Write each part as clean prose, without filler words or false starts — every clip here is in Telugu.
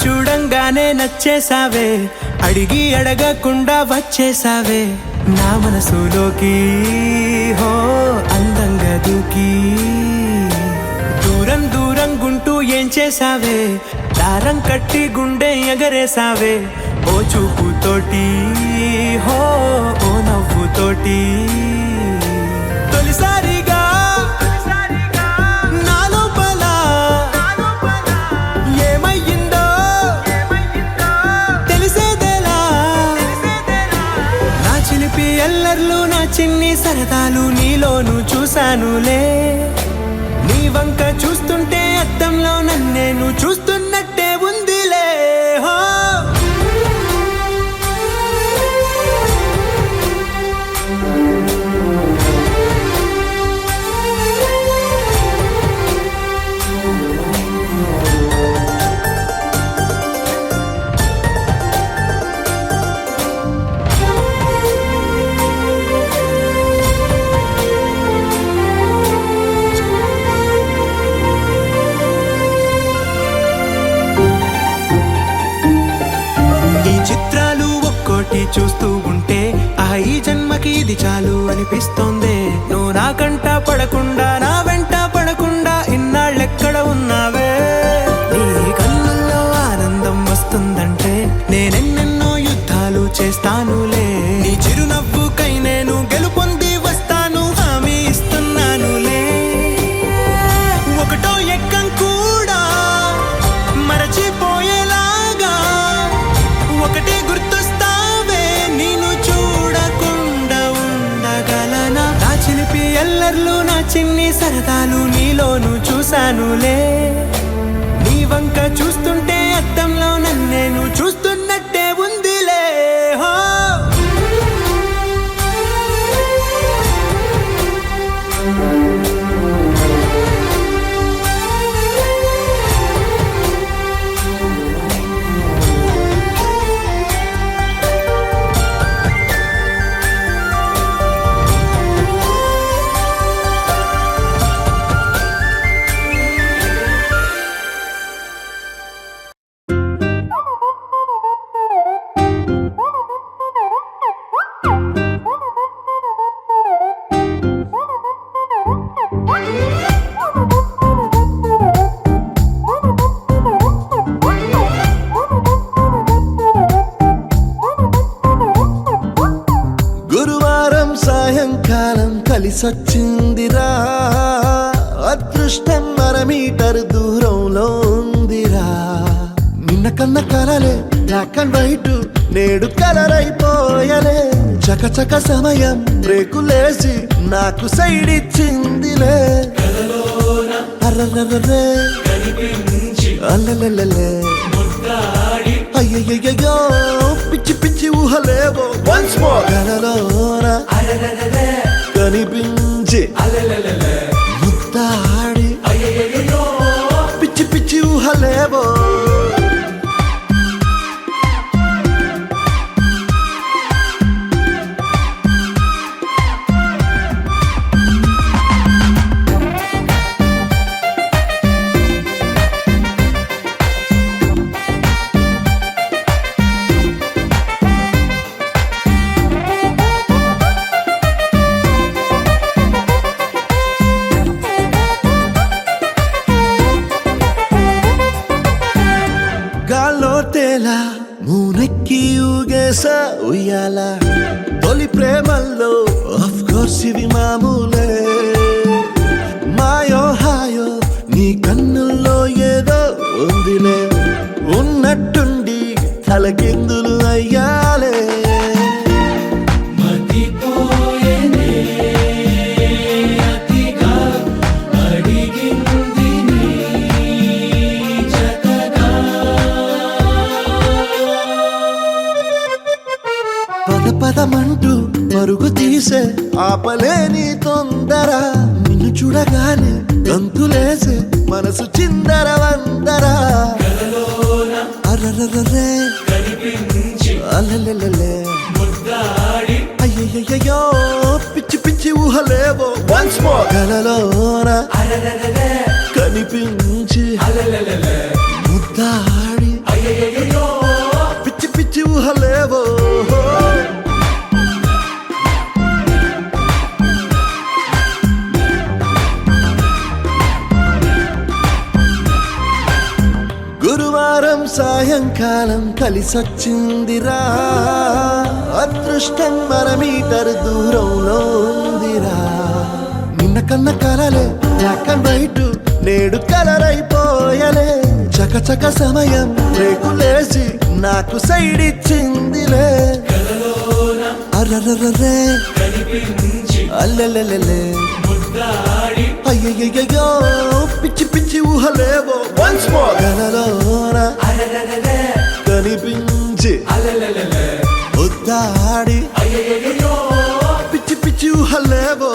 చూడంగానే నచ్చేసావే, అడిగి అడగకుండా వచ్చేసావే నా మనసులోకి. హో అందంగా దూకి దూరం దూరం గుంటూ ఏం చేసావే, దారం కట్టి గుండె ఎగరేసావే ఓ చూపుతోటి, హో ఓ నవ్వుతోటి. తొలిసారిగా నా లోపల ఏమయ్యిందో తెలిసేదేలా. నా చిలిపి ఎల్లర్లు నా చిన్ని సరదాలు నీలోను చూశానులే. నీ వంక చూస్తుంటే అద్దంలో నన్నేను చూస్తున్నట్టే ఉందిలే. హో చూస్తూ ఉంటే ఈ జన్మకి ఇది చాలు అనిపిస్తోంది. నువ్వు నా కంట పడకుండా నా వెంట పడకుండా ఇన్నాళ్ళెక్కడ ఉన్నావే. నీ కళ్ళల్లో ఆనందం వస్తుందంటే నేనెన్నెన్నో యుద్ధాలు చేస్తానులే. నీ చిరునవ్వుకై నేను గెలుపొంది వస్తాను, హామీ ఇస్తున్నానులే. ఒకటో ఎక్కం కూడా మరచిపోయేలాగా ఒకటే గుర్తు ఎల్లర్లు నా చిన్ని సరదాలు నీలోను చూశానులే. నీ వంక చూస్తుంటే అద్దంలో నన్నేను చూస్తున్నట్టే ఉందిలే. హో కలిసొచ్చిందిరా, అదృష్టం మరమీటర్ దూరంలో ఉందిరా. నిన్న కన్న కలలే బ్లాక్ అండ్ వైట్ నేడు కలర్ అయిపోయలే. చకచక సమయం బ్రేకులేసి నాకు సైడ్ ఇచ్చిందిలే. అర్రర్రర్రే అల్లలే అయ్యయ్యో పిచ్చి పిచ్చి ఊహలేవో వన్స్ మోర్ కలలోన కనిపించి ముద్దాడి పిచ్చి పిచ్చి ఊహలేవో. మూనెక్కి ఊగేసా ఉయ్యాల తొలి ప్రేమల్లో ఆఫ్ కోర్స్ ఇవి మామూలే. మాయో హాయో నీ కన్నుల్లో ఏదో ఉందిలే, ఉన్నట్టుండి తలకిందులు అయ్యాలే. పదమంటూ పరుగు తీసే ఆపలేని తొందర, నిన్ను చూడగానే గంతులేసే మనసు చిందర వందర. అర్రర్రర్రే అల్లలే అయ్యయ్యో పిచ్చి పిచ్చి ఊహలేవో వన్స్ మోర్ కలలోన కనిపించి ముద్దాడి సాయంకాలం కలిసొచ్చిందిరా అదృష్టం మన మీటర్ దూరంలో ఉందిరా నిన్న కన్న కలలే బ్లాక్ అండ్ వైట్ నేడు కలర్ అయిపోయలే చకచక సమయం రేకులేసి నాకు సైడ్ ఇచ్చిందిలే అర్రర్రర్రే అల్లెల్లెల్లె అయ్యయ్యో పిచ్చి పిచ్చి ఊహలేవో వన్స్ మోర్ కలలోన కనిపించి ఉద్దాడి పిచ్చి పిచ్చి ఊహలేవో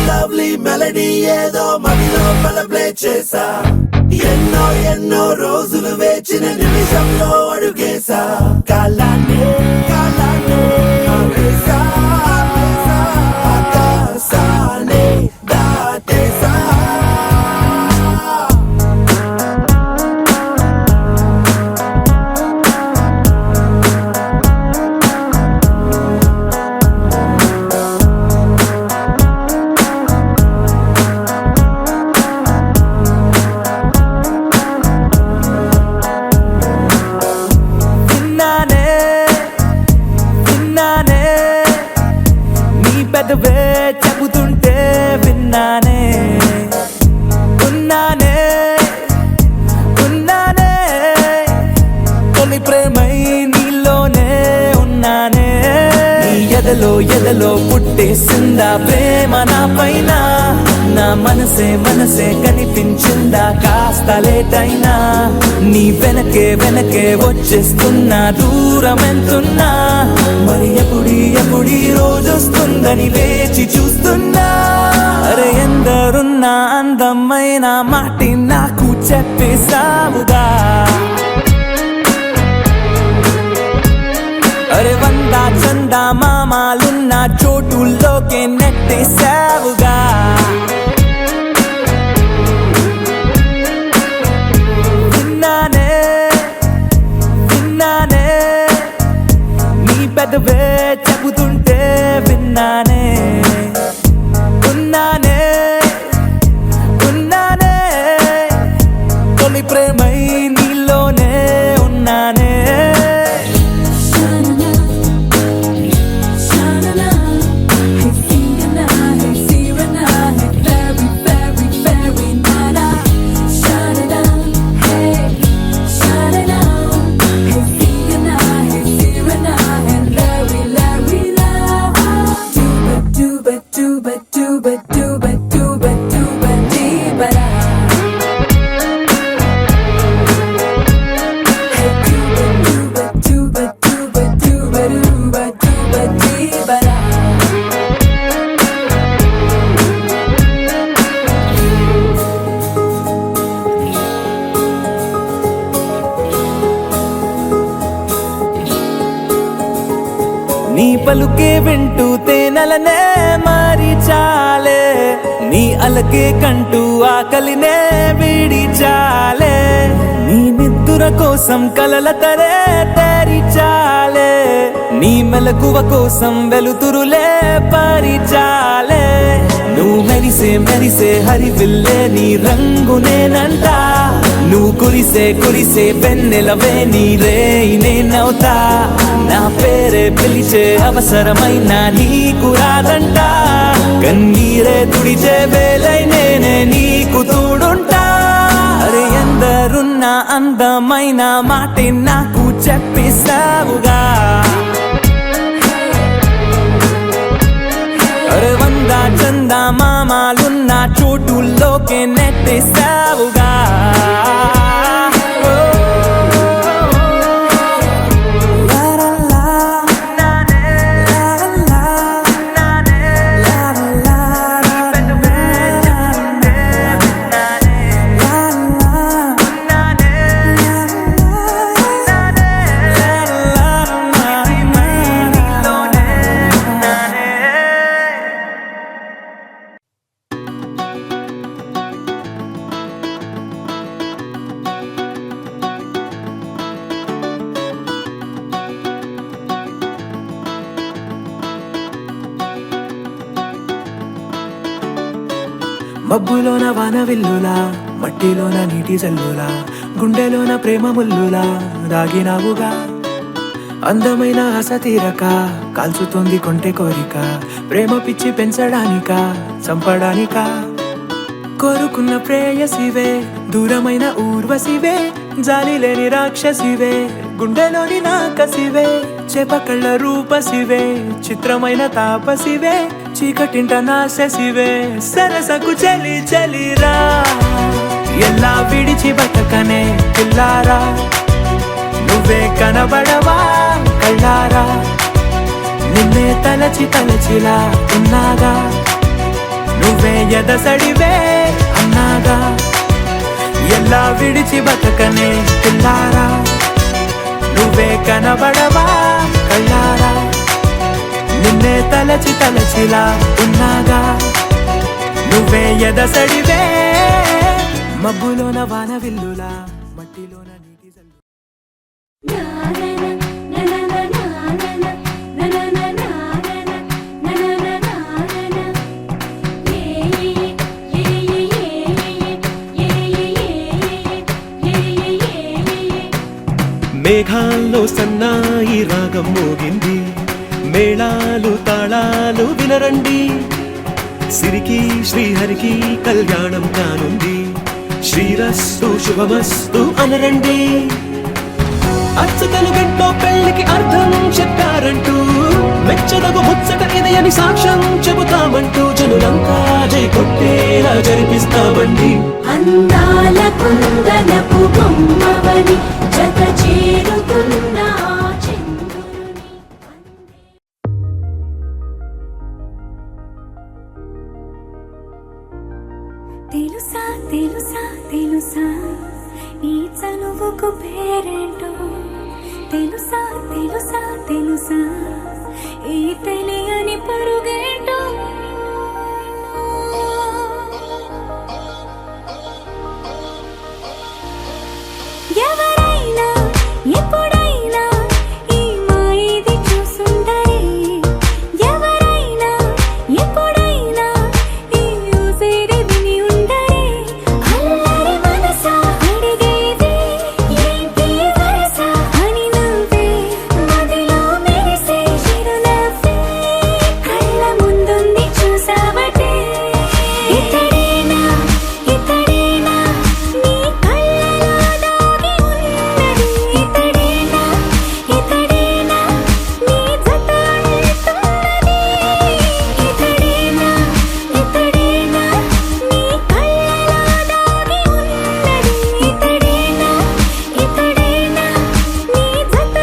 లవ్లీ మెలడీ ఏదో మదిలో ప్లే చేసా ఎన్నో ఎన్నో రోజులు వేచిన నిమిషంలో అడుగేసా కాలాన్ని ఆపేసా, ఆకాశాన్ని దాటేసా పెదవే చెబుతుంటే విన్నానే ఉన్నానే తొలి ప్రేమై నీలోనే ఉన్నానే నీ ఎదలో పుట్టేసిందా ప్రేమ నా పైన నా మనసే కనిపించిందా కాస్త లేటైనా నీ వెనకే వచ్చేస్తున్నా దూరం ఎంతున్నా మరి ఎప్పుడీ రోజొస్తుందని వేచి చూస్తున్నా అరే ఎందరున్నా అందమైన మాటి నాకు చెప్పేసావుగా అరే వంద చందా మామాలున్న చోటుల్లోకే నెట్టేసావుగా విన్నానే నీ పెదవే చెబుతుంటే విన్నానే ఉన్నానే తొలి ప్రేమై నీలోనే ఉన్నానే నీ పలుకే వింటూ తేనెలనే మారి చాలే నీ అలకే కంటూ ఆకలినే వీడి చాలే నీ నిద్దుర కోసం కలల తరే తేరి చాలే నీ మెలకువ కోసం వెలుతురులే పరిచాలే నువ్వు మెరిసే హరివిల్లే నీ రంగునేనంట నువ్వు కురిసే పెన్నెలవే నీ రేయి నేనవుతా నా పేరే పిలిచే అవసరమైన నీకు రాదంట కన్నీరే తుడిచే వేలై నేనే నీకు తోడుంటా అరే ఎందరున్న అందమైన మాటే నాకు చెప్పేసావుగా అరే వంద చందా మామాలున్న చోటుల్లోకే నెట్టేసావుగా మబ్బులోన వాన విల్లులా, మట్టిలోన నీటి జల్లులా, గుండెలోన ప్రేమ ముల్లులా దాగినావుగా. అందమైన ఆశ తీరక కాల్చుతోంది కొంటె కోరిక, ప్రేమ పిచ్చి పెంచడానిక చంపడానిక. కోరుకున్న ప్రేయసివే, దూరమైన ఊర్వశివే, జాలి లేని రాక్షసివే, గుండెలోని నాకసివే, చేపకళ్ళ రూపసివే, చిత్రమైన తాపసివే, చీకటింట నాశసివే, సరసకు చలి చలిరా. ఎలా విడిచి బతకనే పిల్లారా, నువ్వే కనబడవా కళ్ళారా, నిన్నే తలచి తలచిలా ఉన్నాగా, నువ్వే ఎదసడివే అన్నాగా. ఎలా విడిచి బతకనే పిల్లారా, నువ్వే కనబడవా కళ్ళారా, నిన్నే తలచి తలచిలా ఉన్నాగా, నువ్వే ఎదసడివే. మబ్బులోన వాన విల్లులా, మట్టిలోన నీటి జల్లు. మేఘాల్లో సన్నాయి రాగం మోగింది, మేళాలు తాళాలు వినరండి, సిరికి శ్రీహరికి కళ్యాణం కానుంది, శ్రీరస్తు శుభమస్తు అనరండి. అచ్చతలు గంటో పెళ్లికి అర్థం చెప్పారంటూ, మెచ్చదగు ముచ్చట ఇది అని సాక్ష్యం చెబుతామంటూ, జనులంతా జై కొట్టేలా జరిపిస్తామండి. అందాల కుందనపు బొమ్మవని జత చేరుకున్న చంద్రుని. తెలుసా తెలుసా తెలుసా ఈ చనువుకు పేరేంటో, తెలుసా తెలుసా తెలుసా ఈ తెలియని పరుగేంటో. ఎవరైనా ఎప్పుడైనా ఈ మాయిది చూసుండరే, ఎవరైనా ఎప్పుడైనా ఈ ఊసేది విని ఉండరే. అల్లరి మనసా అడిగేది ఏంటి వరస అని నవ్వే, మదిలో మెరిసే చిరునవ్వే, కళ్ళ ముందుంది చూసావటే. ఇతడేనా ఇతడేనా నీ కళ్ళలో దాగి ఉన్నది, ఇతడేనా ఇతడేనా నీ జత అంటున్నది, ఇతడేనా ఇతడేనా నీ కళ్ళలో దాగి ఉన్నది, ఇతడేనా ఇతడేనా నీ జత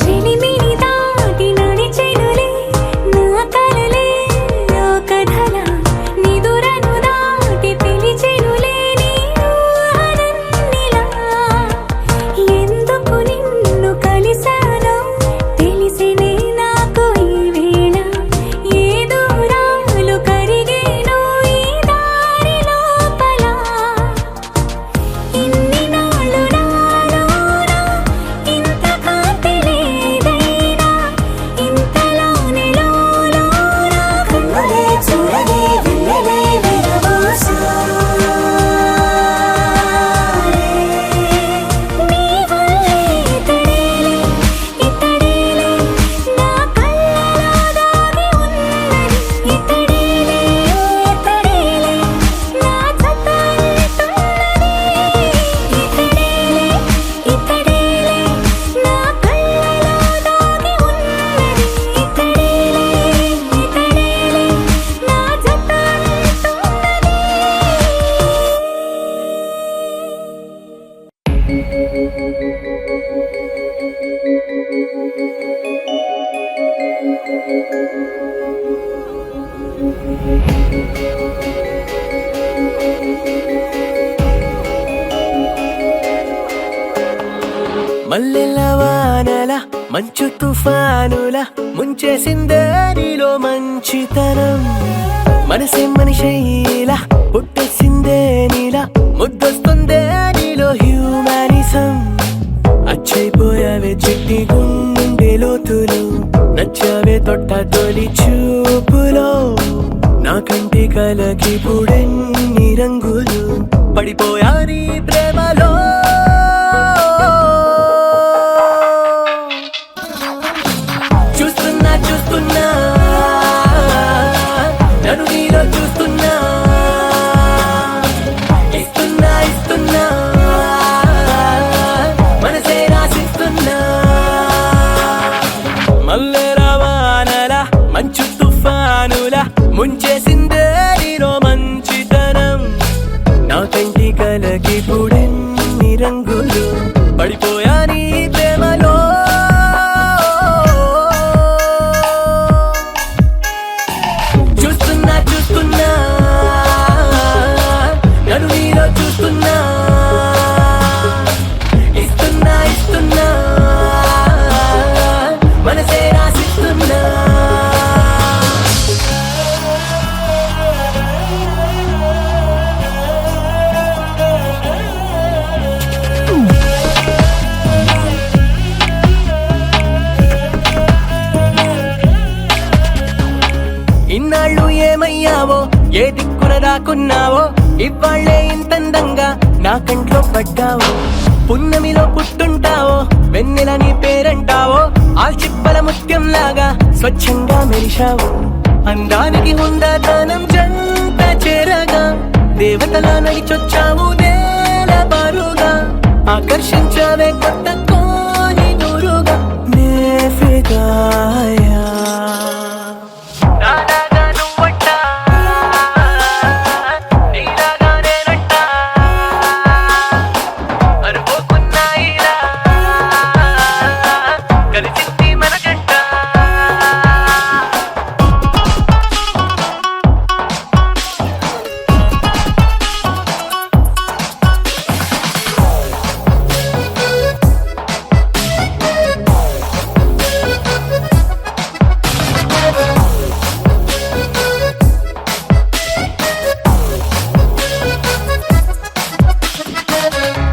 చెలిమిని దాటి నడిచెనులే నా కలలే లోకధల, నిదురను దాటి పిలిచెనులే నీ ఊహలన్నిలా. ఎందుకు నిన్ను కలిసానో తెలిసినే నాకు ఈ వేళ, ఏ దూరాలు కరిగేనో ఈ దారి లోపల. ఇన్ని నాళ్ళు నాలోనా ఇంత కాంతి లేదైనా, ఇంతలోనే లోలోనా కన్నులే చూడలే వెన్నెలే విరబోసారే. నీ వల్లే ఇతడేలే ఇతడేలే నా కళ్ళలో దాగి ఉన్నది, ఇతడేలే ఇతడేలే నా జత అంటున్నది, ఇతడేలే ఇతడేలే నా కళ్ళలో దాగి ఉన్నది, ఇతడేలే ఇతడేలే నా జత అంటున్నది. మల్లెల వానల మంచు తుఫానుల ముంచేసిందే నీలో మంచితనం మనసే మనిషైలా పుట్టేసిందే నీలా ముద్దొస్తుందే నీలో హ్యూమానిజం అచ్చైపోయావే చిట్టి గుండె లోతులు నచ్చావే తొట్ట తొలి చూపులో నా కంటి కలకి పుడెన్ని రంగులు పడిపోయా నీ ప్రేమలో చూస్తున్నా చూస్తున్నా నన్ను నీలో చూస్తున్నా ఇస్తున్నా ఇస్తున్నా మనసే రాసిస్తున్నా మల్లెల వానల మంచు తుఫానుల ముంచేసిందే నీలో మంచితనం నా కంటి కలకి పుడెన్ని రంగులు పడిపోయా నీ ప్రేమలో చూస్తున్నా చూస్తున్నా నన్ను నీలో చూస్తున్నా ఇస్తున్నా ఇస్తున్నా మనసే రాసిస్తున్నా ఇన్నాళ్ళు ఏమయ్యావో ఏ దిక్కున దాక్కున్నావో ఇవాళ్లే ఇంతందంగా నా కంట్లో పడ్డావో పున్నమిలో పుట్టుంటావో వెన్నెల నీ పేరంటావో ఆల్చిప్పల ముత్యంలాగా స్వచ్ఛంగా మెరిశావు అందానికి ఉందాతనం జంట చేరగా దేవతలా నడిచొచ్చావు నేల బారుగా ఆకర్షించావే కొత్త కోని దూరుగా నే ఫిదాయా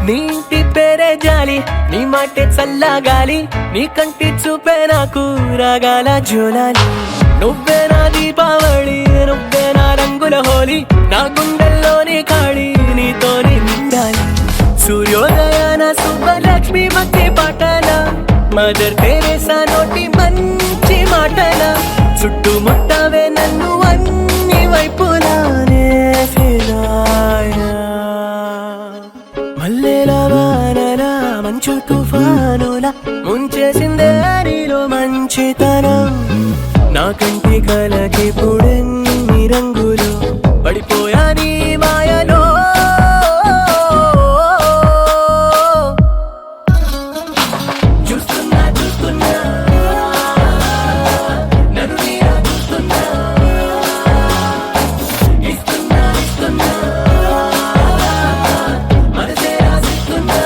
నీ ఇంటి పేరే జాలి నీ మాటే చల్లగాలి నీ కంటి చూపే నాకు రాగాల జోలాలి నువ్వే నా దీపావళి నువ్వే నా రంగుల హోలీ నా గుండెల్లోని కాళి నీతోనే నిండాలి సూర్యోదయాన సుబ్బలక్ష్మి మధ్య పాటల మదర్ తెరేసా నోటి మంచి మాటల చుట్టుముట్టవే నన్ను అన్ని వైపులానే ఫిదాయా మల్లెల వానల మంచు తుఫానుల ముంచేసిందే నీలో మంచితనం నా కంటి కలకి పుడెన్ని రంగులు పడిపోయా నీ మాయలో చూస్తున్నా చూస్తున్నా నన్ను నీలో చూస్తున్నా ఇస్తున్నా ఇస్తున్నా మనసే రాసిస్తున్నా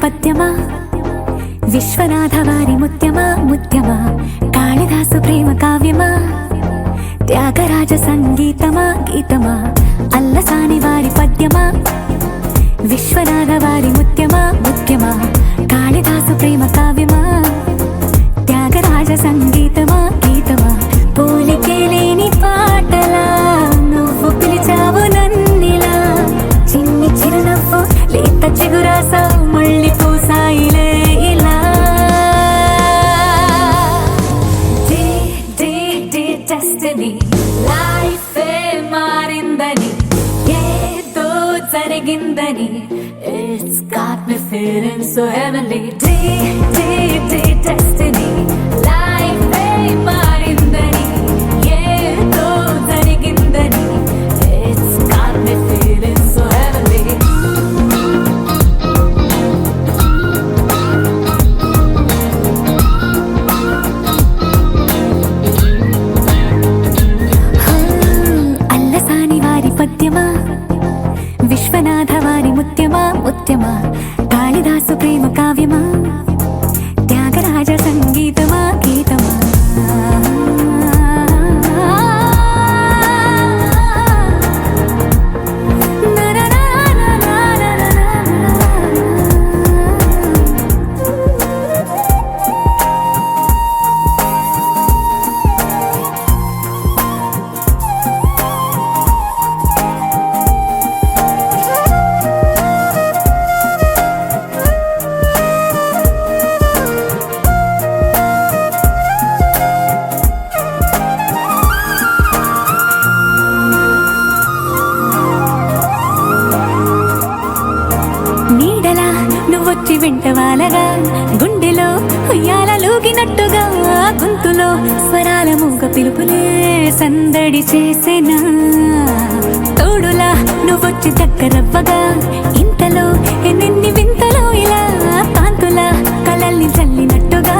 పద్యమా విశ్వనాథ వారి ముత్యమా ముత్యమా కాళిదాసు ప్రేమ కావ్యమా త్యాగరాజ సంగీతమా గీతమా అల్లసాని వారి పద్యమా విశ్వనాథ వారి ముత్యమా ముత్యమా కాళిదాసు ప్రేమ కావ్యమా త్యాగరాజ సంగీతమా గీతమా పోలికే లేని పాటలా నువ్వు పిలిచావు నన్నిలా చిన్ని చిరునవ్వు లేత చిగురాస మళ్ళీ feeling so heavenly. Destiny. Life మారిందని ఏదో జరిగిందని. It's got me feeling so heavenly. Allasani వారి పద్యమా, విశ్వనాథ వారి ముత్యమా ముత్యమా, కాళిదాసు ప్రేమ కావ్యమా, త్యాగరాజ సంగీతమా గీతమా. నీడలా నువ్వొచ్చి వెంట వాలగా, గుండెలో ఉయ్యాలూగినట్టుగా, గొంతులో స్వరాల మూగ పిలుపులే సందడి చేసేనా. తోడులా నువ్వొచ్చి దగ్గరవ్వగా, ఇంతలో ఎన్నెన్ని వింతలో ఇలా కాంతుల కలల్ని చల్లినట్టుగా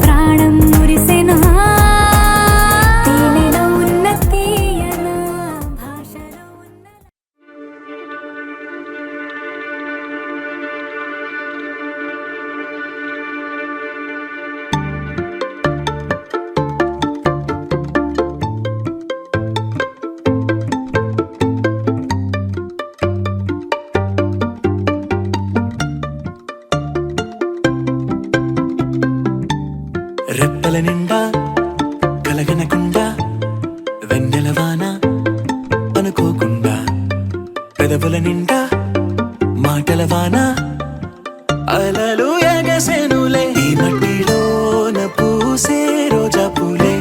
ప్రాణం మురిసేనా. తేనెలో ఉన్న తీయన భాషలో ఉన్న రెప్పల నిండా కలగనకుండా, వెన్నెలవాన అనుకోకుండా, పెదవుల నిండా మాటల వాన, అలలు ఎగసెనులే. ఈ మట్టిలోన పూసే రోజా పూలే,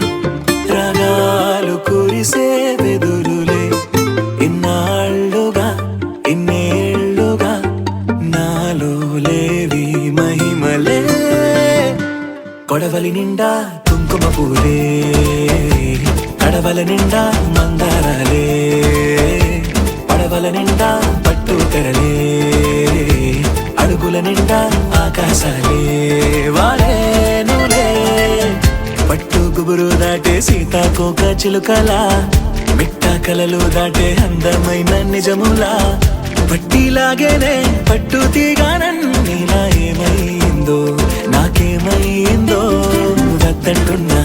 రాగాలు కురిసే వెదురులే. ఇన్నాళ్ళుగా ఇన్నేళ్ళుగా నాలో లేవి మహిమలే. కొడవలి నిండా కుంకుమ పూలే, కడవల నిండా మందారాలే, పడవల నిండా పట్టు తెరలే, అడుగుల నిండా ఆకాశాలే. వారేనులే పట్టు గుబురు దాటే సీతాకోక చిలుకలా, మిట్ట కలలు దాటే అందమైన నిజములా. పట్టిలాగేనే పట్టు తీగానన్నీలా ఏమైందో నాకేమైందో. వద్దంటున్నా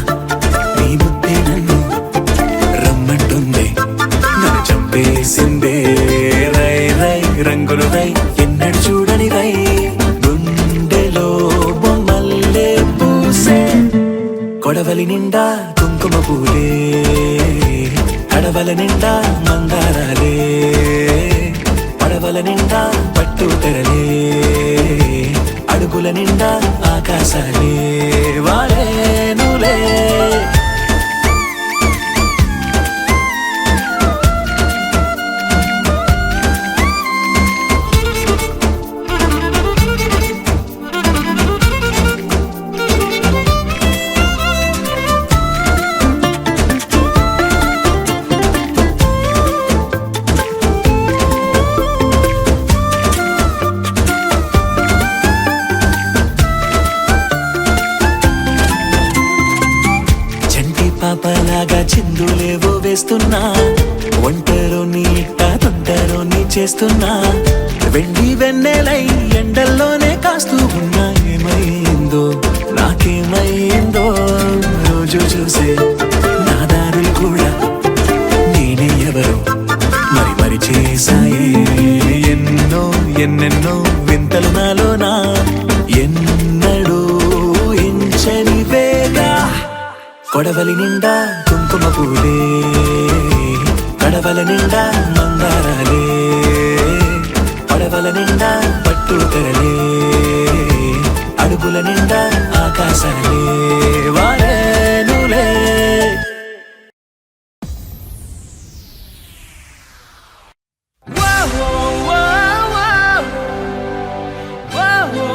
నీ బుద్ధి నన్ను రమ్మంటుంది, నన్ను చంపేసిందే. రై రై రంగులు రై ఎన్నడు చూడని రై, గుండెలో బొమ్మల్లే పూసే. కొడవలి నిండా కుంకుమ పూలే, కడవల నిండా మందారాలే, పడవల నిండా పట్టు తెరలే, అడుగుల నిండా ఆకాశాలే. వారేనులే పాపలాగా చిందులేవో వేస్తున్నా, ఒంటరో నీ ఇట్ట తొంటరో నీ చేస్తున్నా. వెండి వెన్నెలై ఎండల్లోనే కాస్తూ ఉన్నా. ఏమైందో నాకేమైందో రోజు చూసే నా దారులు కూడా నేనే ఎవరో మరి మరి చేశాయే. ఎన్నో ఎన్నెన్నో వింతలు నాలోనా, ఎన్నడూ ఇంచని వేగా. కొడవలి నిండా కుంకుమ పూలే, కడవల నిండా మందారాలే, పడవల నిండా పట్టు తెరలే, అడుగుల నిండా ఆకాశాలే. వారేనులే Whoa, whoa, whoa, whoa. Whoa, whoa.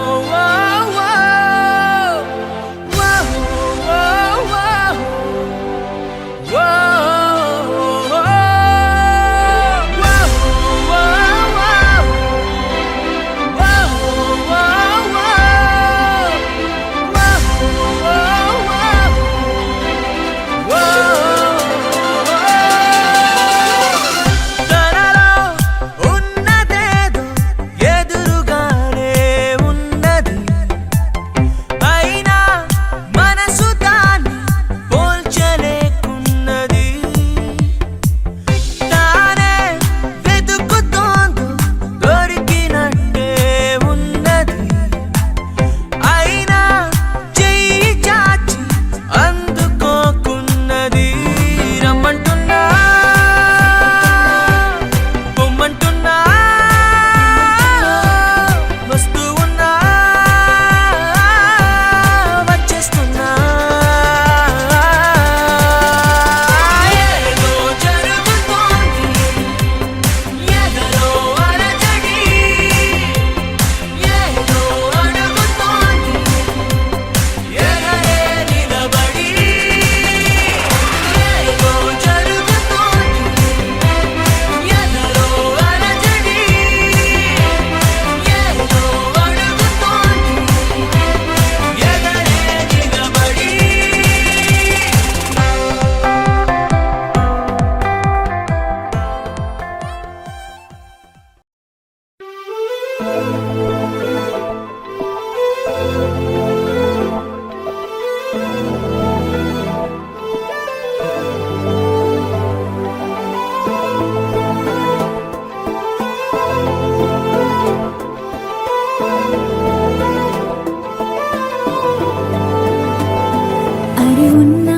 ఊపిరి ఉన్నా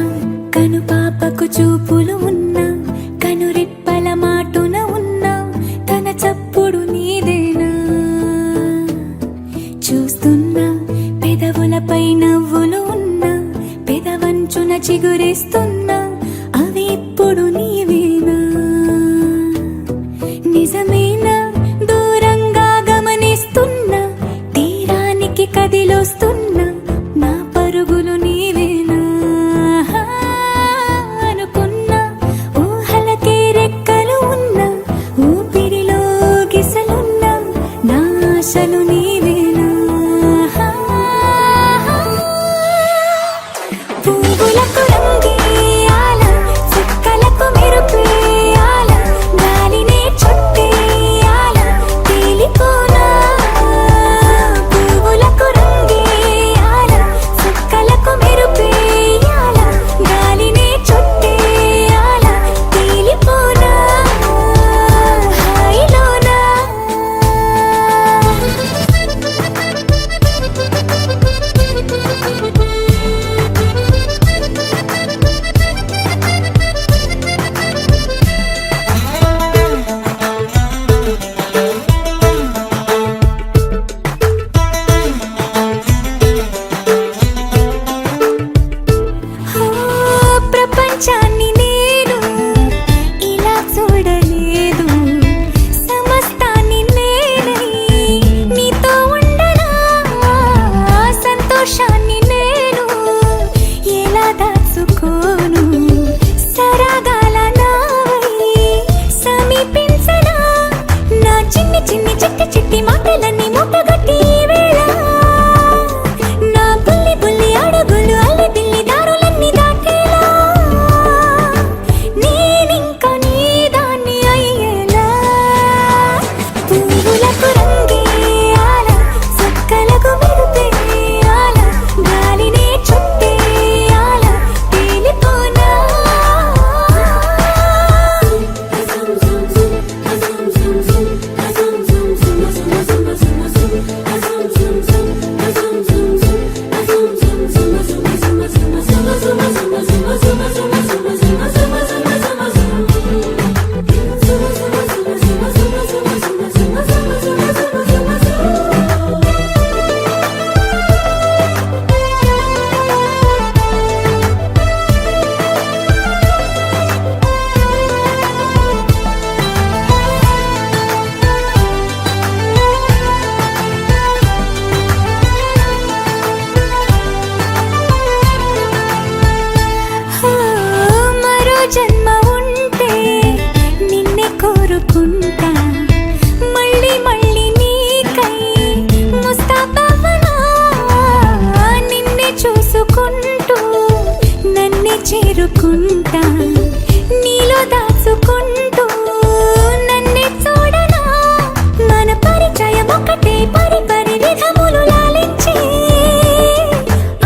కను పాపకు చూపులు ఉన్నా కను రెప్పల మాటున ఉన్నా తన చప్పుడు నీదేనా చూస్తున్నా పెదవులపై నవ్వులు ఉన్నా పెదవంచున చిగురిస్తున్నా అవి ఇప్పుడు నీవేనా నిజమేనా దూరంగా గమనిస్తున్నా తీరానికి కదిలొస్తున్నా నా పరుగులు నీవేనా అనుకున్నా ఊహలకే రెక్కలు ఉన్నా ఊపిరిలో గిసలున్నా నా ఆశలు నీవేనా పువ్వులకు రంగేయాల చుక్కలకు మెరుపేయాల గాలినే చుట్టేయాల తేలిపోనా పువ్వులకు రంగేయాల చుక్కలకు మెరుపేయాల గాలినే చుట్టేయాల తేలిపోనా హాయిలోనా ప్రపంచాన్ని నేను ఇలా చూడలేదు సమస్తాన్ని నేనై నీతో ఉండనా సంతోషాన్ని నేను ఎలా దాచుకోను సరాగాల నావై సమీపించనా నా చిన్ని చిన్ని చిట్టి చిట్టి మాటలన్నీ మూటగట్టి ఈ వేళ నా బుల్లి బుల్లి అడుగులు అల్లి బిల్లి దారులన్నీ దాటేలా నేనింక నీ దాన్ని అయ్యేలా పువ్వులకు రంగేయాల చుక్కలకు మెరుపేయాల గాలినే చుట్టేయాల తేలిపోనా మరో జన్మ ఉంటే నిన్నే కోరుకుంటా మళ్ళీ మళ్ళీ నీకై ముస్తాబవ్వనా నిన్నే చూసుకుంటూ నన్నే చేరుకుంటా నీలో దాచుకుంటూ నన్నే చూడనా మన పరిచయం ఒకటే పరి పరి విధములు లాలించి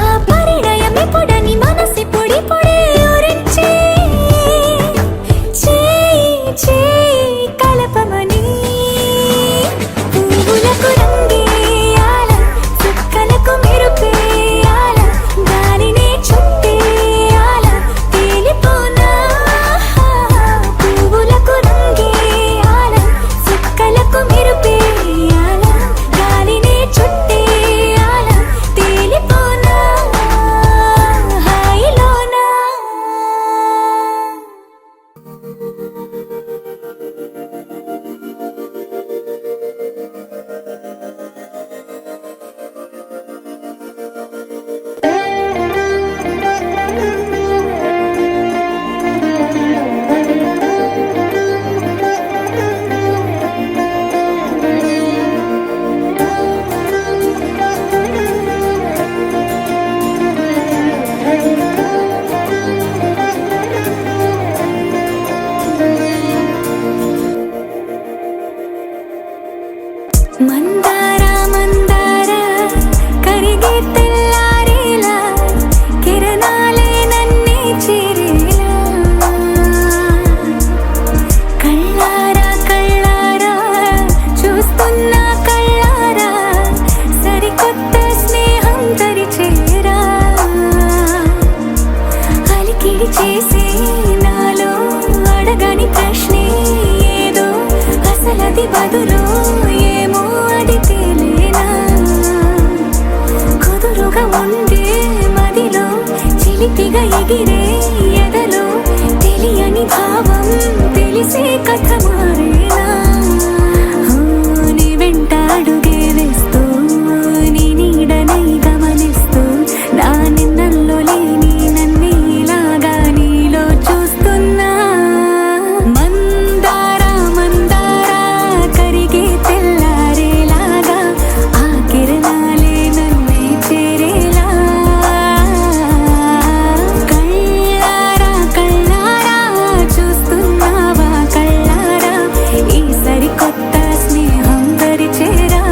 ఆ పరిణయం ఎప్పుడని మనసి పొడి పొడి ఊరించి చేయి చేయి కలపమని పువ్వులకు రంగేయాల చుక్కలకు మెరుపేయాల గాలినే చుట్టేయాల తేలిపోనా తీగ ఎగిరే ఎదలో తెలియని భావం తెలిసే కథ మారేలా నీ వెంట అడుగే వేస్తూ నీ నీడనై గమనిస్తూ నా నిన్నల్లో లేని నన్నే ఇలాగా నీలో చూస్తున్నా మందారా మందారా కరిగే తెల్లారేలాగా ఆ కిరణాలే నన్నే చేరేలా కళ్ళారా కళ్ళారా చూస్తున్నావా కళ్ళారా ఈ సరికొత్త స్నేహం దరిచేరా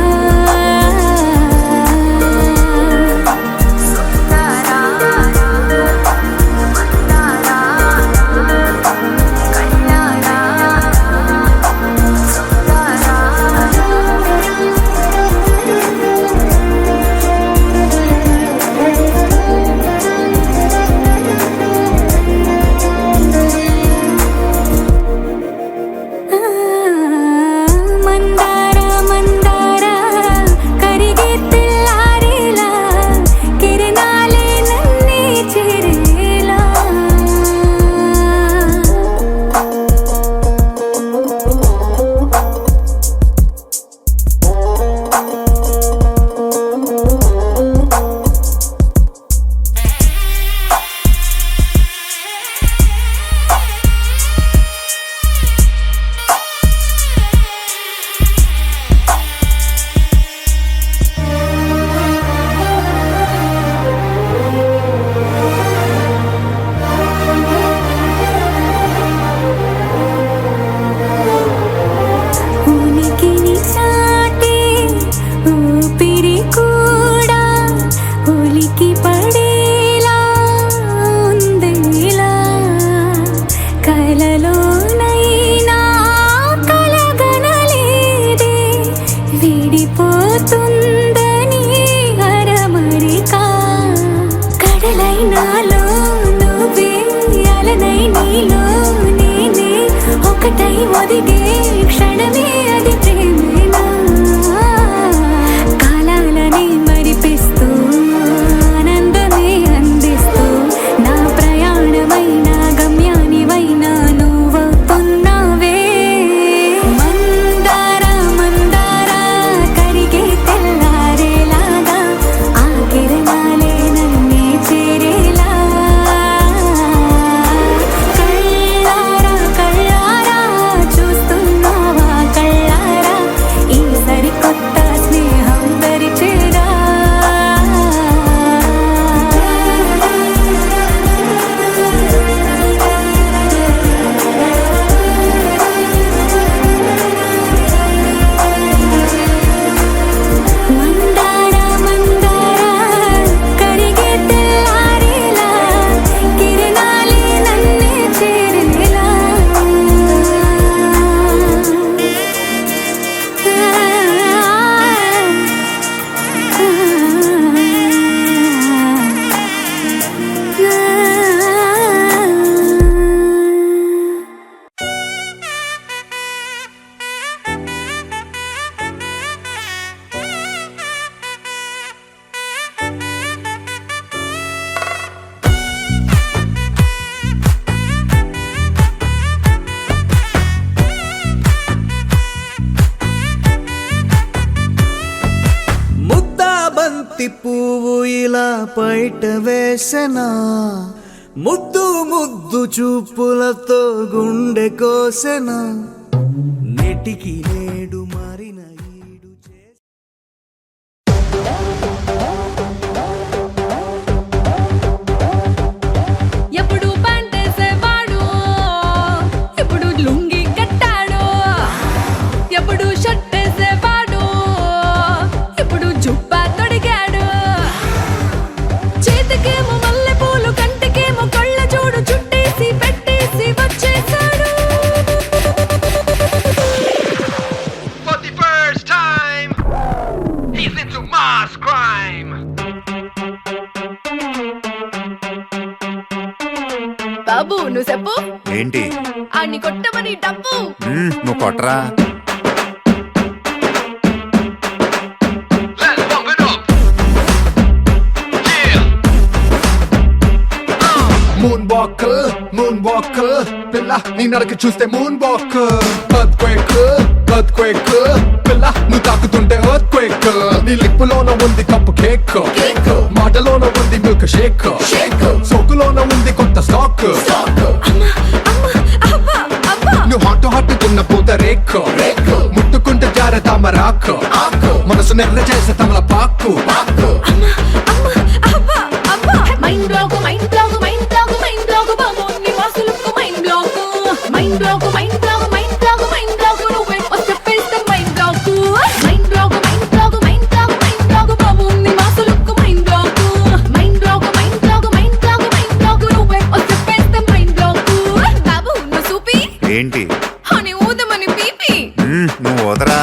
మందారా మందారా కరిగే తెల్లారేలా కిరణాలే నన్నే చేరేలా ఉనికిని చాటే ఊపిరి కూడా ఉలికి పడేలా ఉందేలా కలలోనైనా కలగనలేదే విడిపోతుందని అరమరిక కడలైనాలో నువ్వే అలనై నీలో నేనే ఒకటై ఒదిగే క్షణమే అది ప్రేమేనా కాలాలని మరిపిస్తూ ఆనందమే అందిస్తూ నా ప్రయాణమైన గమ్యానివైనా నువ్వవుతున్నావే మందారా మందారా కరిగే తెల్లారేలాగా ఆ కిరణాలే నన్నే చేరేలా కళ్ళారా కళ్ళారా చూస్తున్నావా కళ్ళారా ఈ సరికొత్త స్నేహం దరిచేరా మందారా మందారా కరిగే తెల్లారేలా కిరణాలే నన్నే చేరేలా ముద్దా బంతి పువ్వు ఇలా బయట వేసెనా ముద్దు ముద్దు చూపులతో గుండె కోసెనా నెటికి నేడు మారిన ఈడు ఎప్పుడు పంటేసేవాడు ఇప్పుడు లుంగి కట్టాడు ఎప్పుడు షర్టేసేవాడు ఇప్పుడు జుబ్బా తొడిగాడు చేతికేమో మల్లెపూలు కంటికేమో కళ్ళ చూడు చుట్టేసి పెట్టేసి వచ్చేసాడు For the first time, he's into mass crime. బాబు నువ్వు చెప్పు ఏంటి ఆడిని కొట్టమని డబ్బు నువ్వు కొట్టరా Let's bump it up. Yeah. Moon walk పిల్ల నీ నడక చూస్తే మూన్ వాక్ ఎర్త్క్వేక్ పిల్ల నువ్వు తాకుతుంటే ఎర్త్క్వేక్ నీ లిప్పులోన ఉంది కప్పు కేక్ మాటలోన ఉంది మిల్క్ షేక్ సోకులోన ఉంది కొత్త స్టాక్ నువ్వు హాట్ తిన్న పూత రేక్ ముట్టుకుంటే జార తామరాకు మనసు నెర్ర చేసే తమల పాకు mind block mind block mind block mind block బాబోని వాసులకు mind block mind block mind block mind block mind block నువ్వే వచ్చేస్తే mind block mind block mind block mind block mind block బాబోని వాసులకు mind block mind block mind block mind block mind block నువ్వే వచ్చేస్తే మైండ్ బ్లాక్ బాబు నువ్వు సూపి ఏంటి అని ఊదమని పీపీ నువ్వు వదరా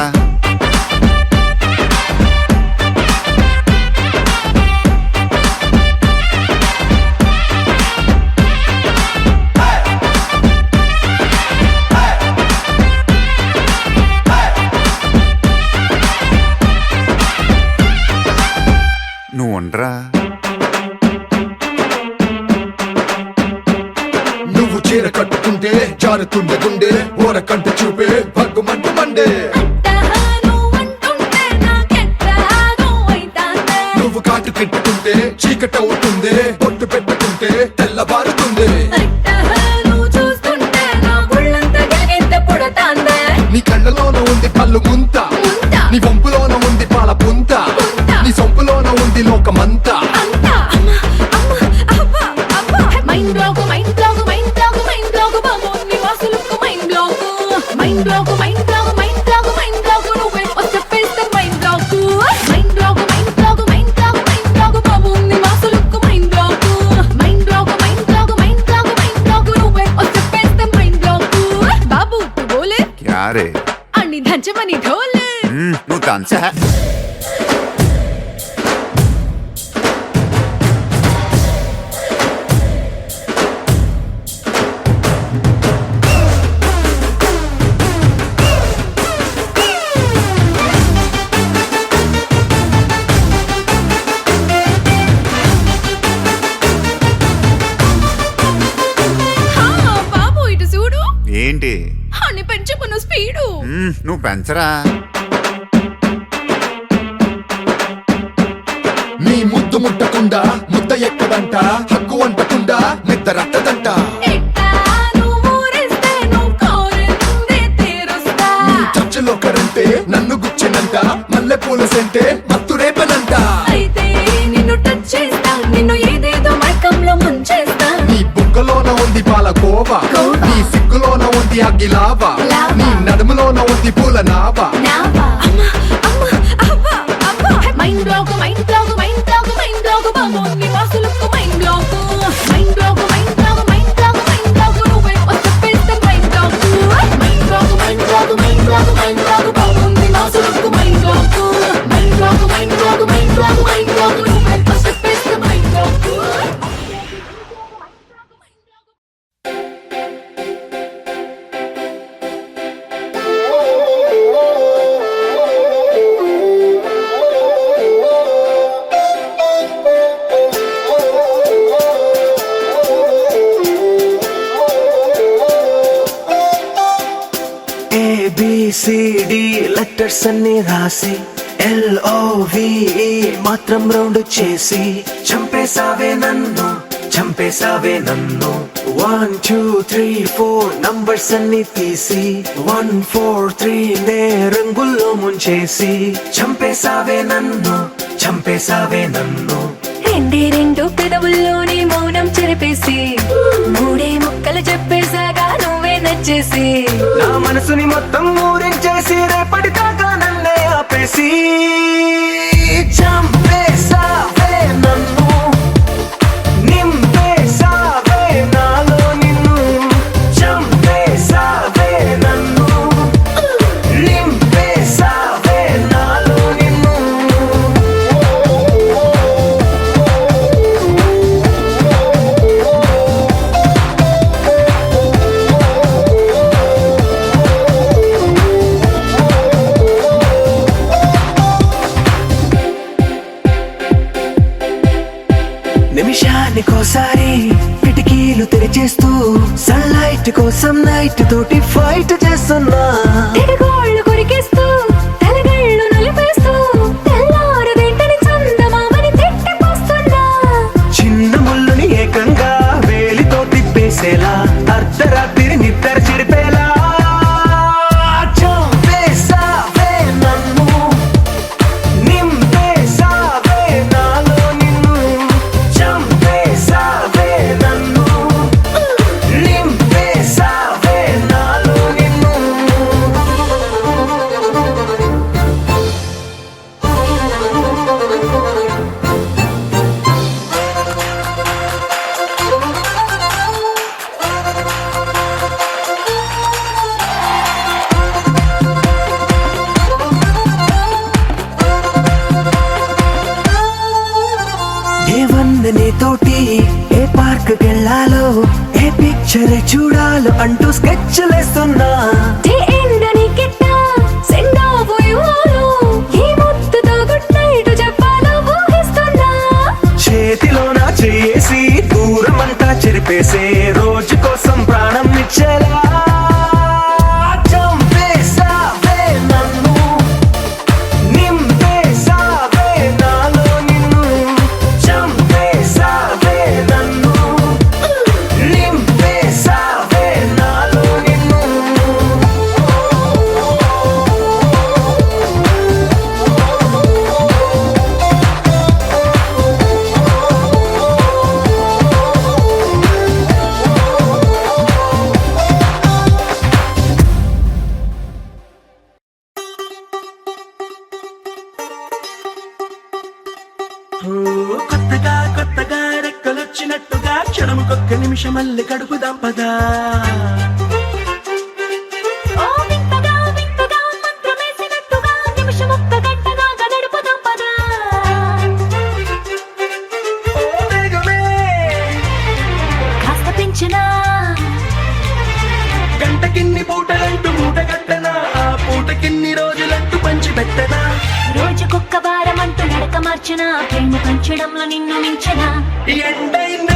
నువ్వు ఉండరా నువ్వు చీర కట్టుకుంటే జారుతుండే గుండె ఓర కంట చూపే భగ్గుమంటు మండే నువ్వు కాటు పెట్టుకుంటే చీకట అవుతుంది బొట్టు పెట్టుకుంటే తెల్లబారుతుంది నీ కళ్ళలోన ఉంది పళ్ళు ముంత నీ వంపులోన ఉంది పాల పుంత నీ సొంపులోన ఉంది లోకమంతా mind block mind block mind block mind block బాబోని వాసులకు mind block mind block mind block mind block mind block నువ్వే వచ్చేస్తే mind block mind block mind block mind block mind block బాబోని వాసులకు mind block mind block mind block mind block mind block నువ్వే వచ్చేస్తే మైండ్ బ్లాక్ బాబు తు బోలే క్యా రే అన్ని దంచమని ఢోలే నువ్వు తంచా హా బాబు ఇటు చూడు ఏంటి అని పెంచుకున్న స్పీడు నువ్వు పెంచరా నీ ముద్దు ముట్టకుండా ముద్ద ఎక్కదంట హక్కు అంటకుండా నిద్ర రట్టదంట ఎట్టా నువ్వు ఊరిస్తే నువ్వు కోరిందే తీరుస్తా నీ చర్చలో కరంటే నన్ను గుచ్చినంత మల్లె పూల సెంటే మత్తు రేపనంట అయితే నిన్ను టచ్ చేస్తా నిన్ను ఏదేదో మైకంలో ముంచేస్తా నీ బుగ్గలోన ఉంది పాల కోవా నీ సిగ్గులోన ఉంది అగ్గిలావా నీ నడుములోన ఉంది పూల నావా నావా అబ్బా mind block mind block mind block mind block బాబోని వాసులకు mind block mind block mind block mind block mind block నువ్వే వచ్చేస్తే mind block mind block mind block mind block mind block బాబోని వాసులకు mind block mind block mind block mind block mind block నువ్వే వచ్చేస్తే మైండ్ బ్లాక్ ABCD లెటర్స్ అన్ని రాసి LOVE మాత్రం రౌండ్ చేసి చంపేసావే నన్ను 1 2 3 4 నంబర్స్ అన్ని తీసి 1 4 3 నే రంగుల్లో ముంచేసి చంపేసావే నన్ను రెండే రెండు పెదవుల్లోనే మౌనం చెరిపేసి మూడే ముక్కలు చెప్పేసాగా నువ్వే నచ్చేసి నా మనసుని మొత్తం ఊరించేసి రేపటి దాకా నన్నే ఆపేసి చంపేసావే నన్ను నింపేసావే నాలో నిన్ను చంపేసావే నన్ను నింపేసావే నాలో నిన్ను నిమిషానికోసారి కిటికీలు తెరిచేస్తూ సన్లైట్ కోసం నైట్ తోటి ఫైట్ చేస్తున్నా తెగగోళ్ళు కొరికేస్తూ తలగళ్ళు నలిపేస్తూ తెల్లారదేంటని చందమామని తిట్టిపోస్తున్నా. చిన్న ముళ్ళుని ఏకంగా వేలితో తిప్పేసేలా అర్ధరాత్రి నిద్ర చెరిపేలా చంపేసావే నన్ను, నింపేసావే నాలో నిన్ను. చంపేసావే నన్ను, నింపేసావే నాలో నిన్ను. ఏ వందనే తోటి ఏ పార్క్ కెళ్ళాలో ఏ పిక్చర్ చూడాలో అంటూ స్కెచ్లేస్తున్నా ఏ ఎండని గిట్ట సెండావు ఇవ్వాలో ఈ ముద్దుతో గుడ్ నైట్ చెప్పాలో ఊహిస్తున్నా. చేతిలో నా చేసి దూరమంతా చెరిపేసే రోజు కోసం ప్రాణం ఇచ్చేలా చంపేసావే నన్ను, నింపేసావే నాలో నిన్ను. చంపేసావే నన్ను, నింపేసావే నాలో నిన్ను. కొత్తగా కొత్తగా రెక్కలొచ్చినట్టుగా క్షణముకొక్క నిమిషమల్లి కడుపుదాం పదా. ఓ వింతగా వింతగా మంత్రమేసినట్టుగా నిమిషమొక్క గంటగా గడుపుదాం పదా. ఓ వేగమే కాస్త పెంచినా గంటకిన్ని పూటలంటూ మూట కట్టనా, ఆ పూటకిన్ని రోజులంటూ పంచి పెట్టనా. రోజుకొక్క వారం అంటూ నడక మార్చిన ప్రేమ పంచడంలో నిన్ను మించనా. ఎండైనా